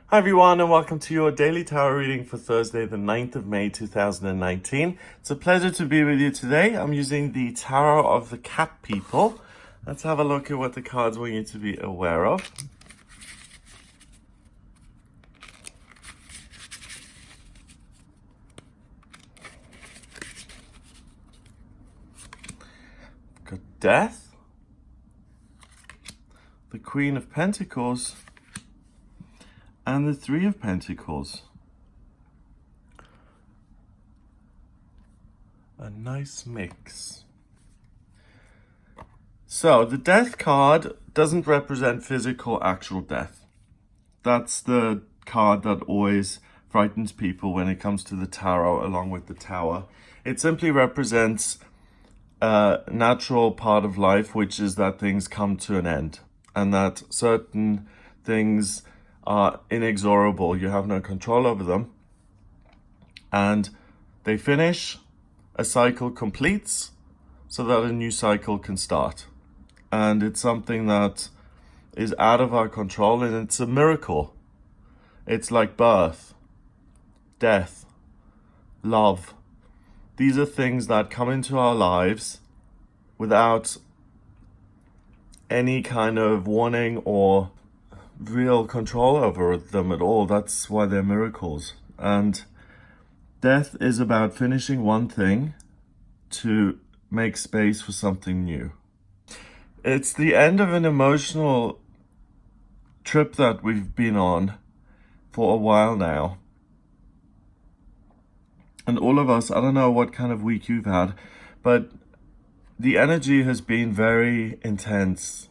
Hi everyone, and welcome to your daily tarot reading for Thursday, the 9th of May 2019. It's a pleasure to be with you today. I'm using the Tarot of the Cat People. Let's have a look at what the cards want you to be aware of. Got Death, the Queen of Pentacles, and the Three of Pentacles. A nice mix. So the Death card doesn't represent physical, actual death. That's the card that always frightens people when it comes to the tarot, along with the Tower. It simply represents a natural part of life, which is that things come to an end and that certain things are inexorable. You have no control over them, and they finish, a cycle completes so that a new cycle can start. And it's something that is out of our control, and it's a miracle. It's like birth, death, love. These are things that come into our lives without any kind of warning or real control over them at all. That's why they're miracles. And death is about finishing one thing to make space for something new. It's the end of an emotional trip that we've been on for a while now. And all of us, I don't know what kind of week you've had, but the energy has been very intense.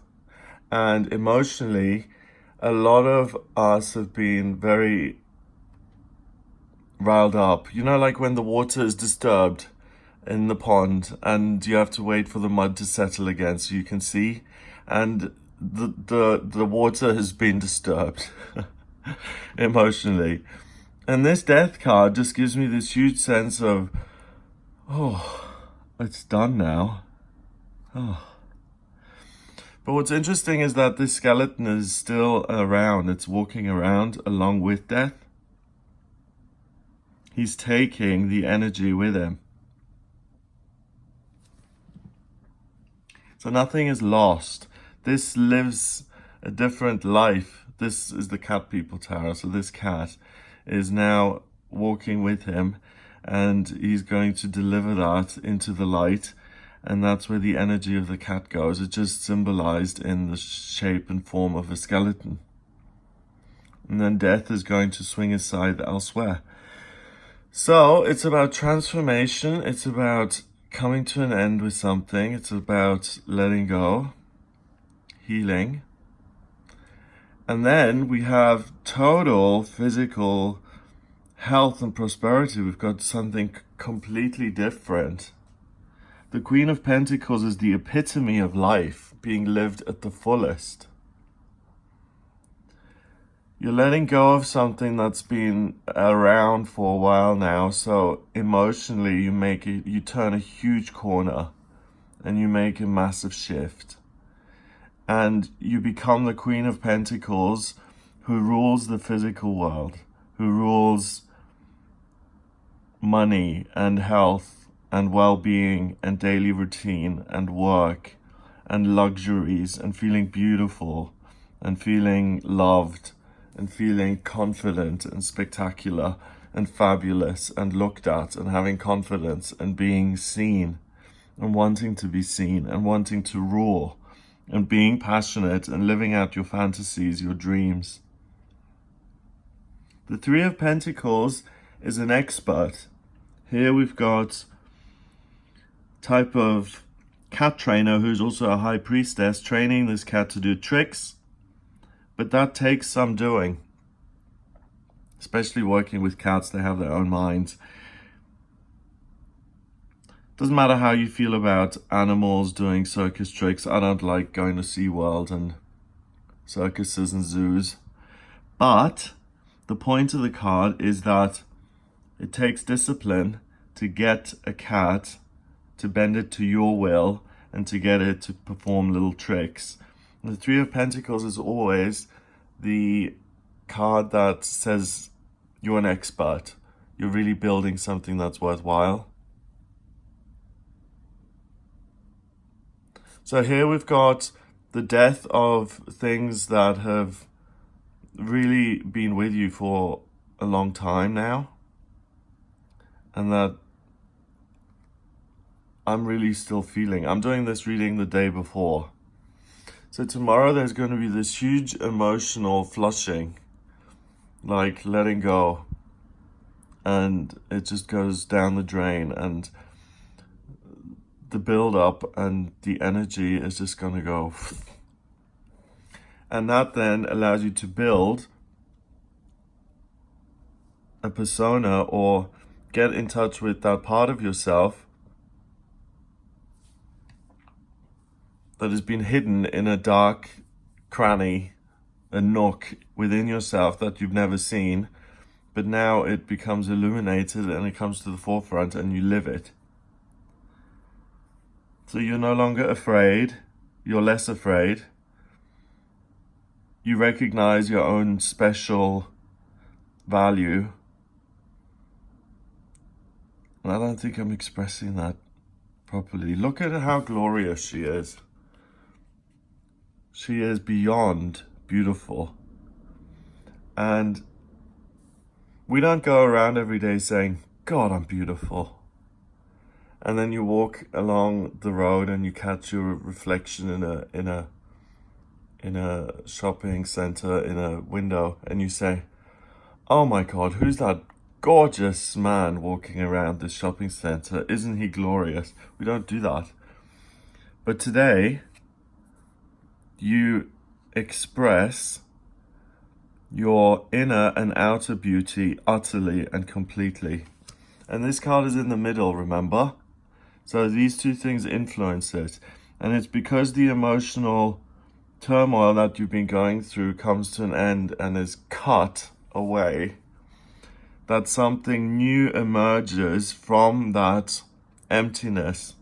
And emotionally, a lot of us have been very riled up. You know, like when the water is disturbed in the pond and you have to wait for the mud to settle again so you can see. And the water has been disturbed emotionally. And this Death card just gives me this huge sense of, oh, it's done now. Oh. But what's interesting is that this skeleton is still around. It's walking around along with death. He's taking the energy with him. So nothing is lost. This lives a different life. This is the Cat People Tarot. So this cat is now walking with him, and he's going to deliver that into the light. And that's where the energy of the cat goes. It's just symbolized in the shape and form of a skeleton. And then death is going to swing his scythe elsewhere. So it's about transformation. It's about coming to an end with something. It's about letting go, healing. And then we have total physical health and prosperity. We've got something completely different. The Queen of Pentacles is the epitome of life being lived at the fullest. You're letting go of something that's been around for a while now, so emotionally you turn a huge corner and you make a massive shift. And you become the Queen of Pentacles who rules the physical world, who rules money and health and well-being and daily routine and work and luxuries and feeling beautiful and feeling loved and feeling confident and spectacular and fabulous and looked at and having confidence and being seen and wanting to be seen and wanting to rule and being passionate and living out your fantasies, your dreams. The Three of Pentacles is an expert. Here we've got type of cat trainer who's also a high priestess training this cat to do tricks, but that takes some doing, especially working with cats. They have their own minds. Doesn't matter how you feel about animals doing circus tricks. I don't like going to SeaWorld and circuses and zoos, but the point of the card is that it takes discipline to get a cat to bend it to your will and to get it to perform little tricks. And the Three of Pentacles is always the card that says you're an expert. You're really building something that's worthwhile. So here we've got the death of things that have really been with you for a long time now, and that I'm really still feeling. I'm doing this reading the day before. So tomorrow there's going to be this huge emotional flushing, like letting go, and it just goes down the drain, and the build up and the energy is just going to go. And that then allows you to build a persona or get in touch with that part of yourself that has been hidden in a dark cranny, a nook within yourself that you've never seen, but now it becomes illuminated and it comes to the forefront and you live it. So you're no longer afraid, you're less afraid. You recognize your own special value. And I don't think I'm expressing that properly. Look at how glorious she is. She is beyond beautiful. And we don't go around every day saying, God, I'm beautiful. And then you walk along the road and you catch your reflection in a shopping center, in a window, and you say, oh my God, who's that gorgeous man walking around this shopping center? Isn't he glorious? We don't do that. But today, you express your inner and outer beauty utterly and completely. And this card is in the middle, remember? So these two things influence it. And it's because the emotional turmoil that you've been going through comes to an end and is cut away, that something new emerges from that emptiness.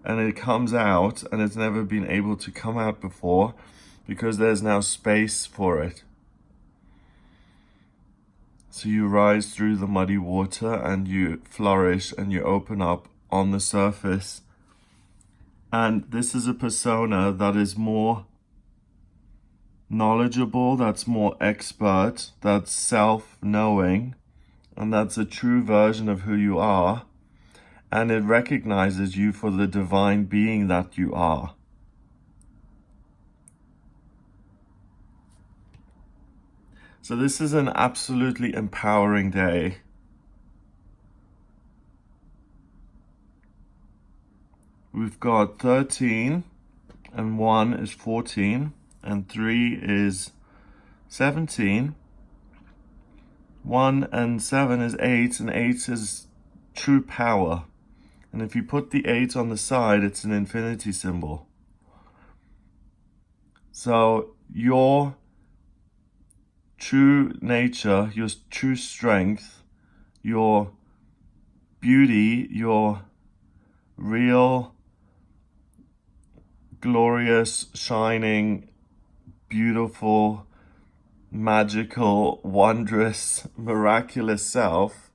And it comes out, and it's never been able to come out before because there's now space for it. So you rise through the muddy water and you flourish and you open up on the surface. And this is a persona that is more knowledgeable, that's more expert, that's self-knowing, and that's a true version of who you are. And it recognizes you for the divine being that you are. So this is an absolutely empowering day. We've got 13, and 1 is 14, and 3 is 17. 1 and 7 is 8, and 8 is true power. And if you put the 8 on the side, it's an infinity symbol. So your true nature, your true strength, your beauty, your real, glorious, shining, beautiful, magical, wondrous, miraculous self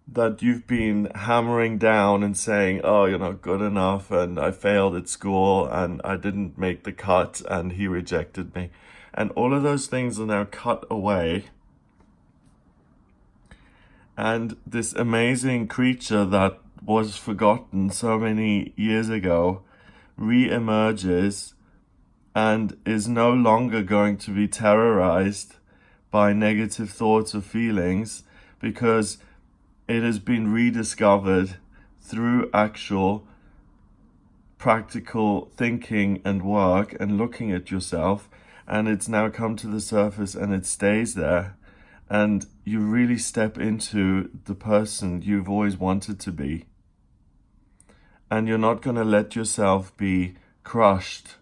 that you've been hammering down and saying, oh, you're not good enough, and I failed at school, and I didn't make the cut, and he rejected me. And all of those things are now cut away. And this amazing creature that was forgotten so many years ago re-emerges and is no longer going to be terrorized by negative thoughts or feelings, because it has been rediscovered through actual practical thinking and work and looking at yourself, and it's now come to the surface and it stays there, and you really step into the person you've always wanted to be. And you're not going to let yourself be crushed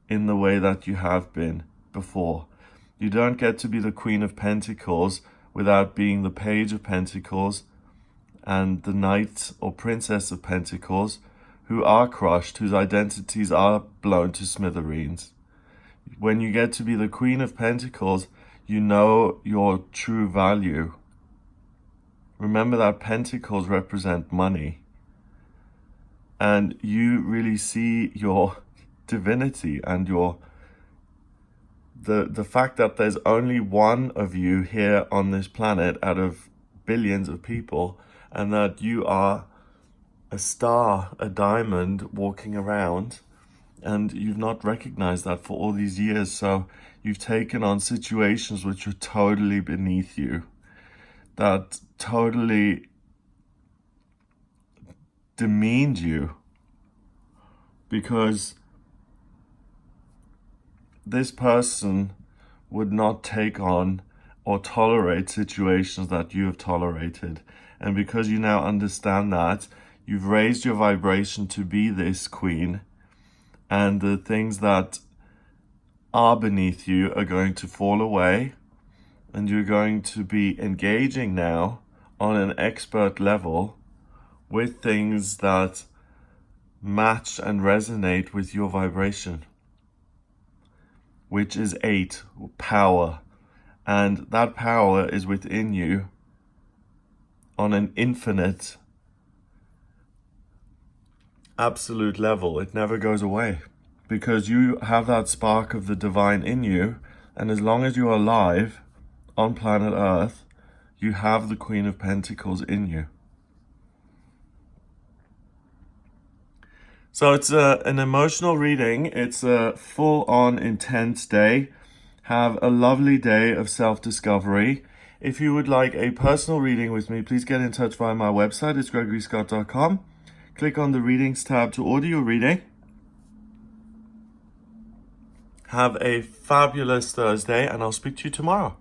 in the way that you have been before. You don't get to be the Queen of Pentacles without being the Page of Pentacles and the Knight or Princess of Pentacles, who are crushed, whose identities are blown to smithereens. When you get to be the Queen of Pentacles, You know your true value. Remember that pentacles represent money. And you really see your divinity and your the fact that there's only one of you here on this planet out of billions of people, and that you are a star, a diamond walking around, and you've not recognized that for all these years. So you've taken on situations which are totally beneath you, that totally demeaned you, because this person would not take on or tolerate situations that you have tolerated. And because you now understand that, you've raised your vibration to be this queen, and the things that are beneath you are going to fall away, and you're going to be engaging now on an expert level with things that match and resonate with your vibration, which is 8, power. And that power is within you on an infinite, absolute level. It never goes away, because you have that spark of the divine in you. And as long as you're alive on planet Earth, you have the Queen of Pentacles in you. So it's an emotional reading. It's a full-on intense day. Have a lovely day of self-discovery. If you would like a personal reading with me, please get in touch via my website. It's gregoryscott.com. Click on the readings tab to order your reading. Have a fabulous Thursday, and I'll speak to you tomorrow.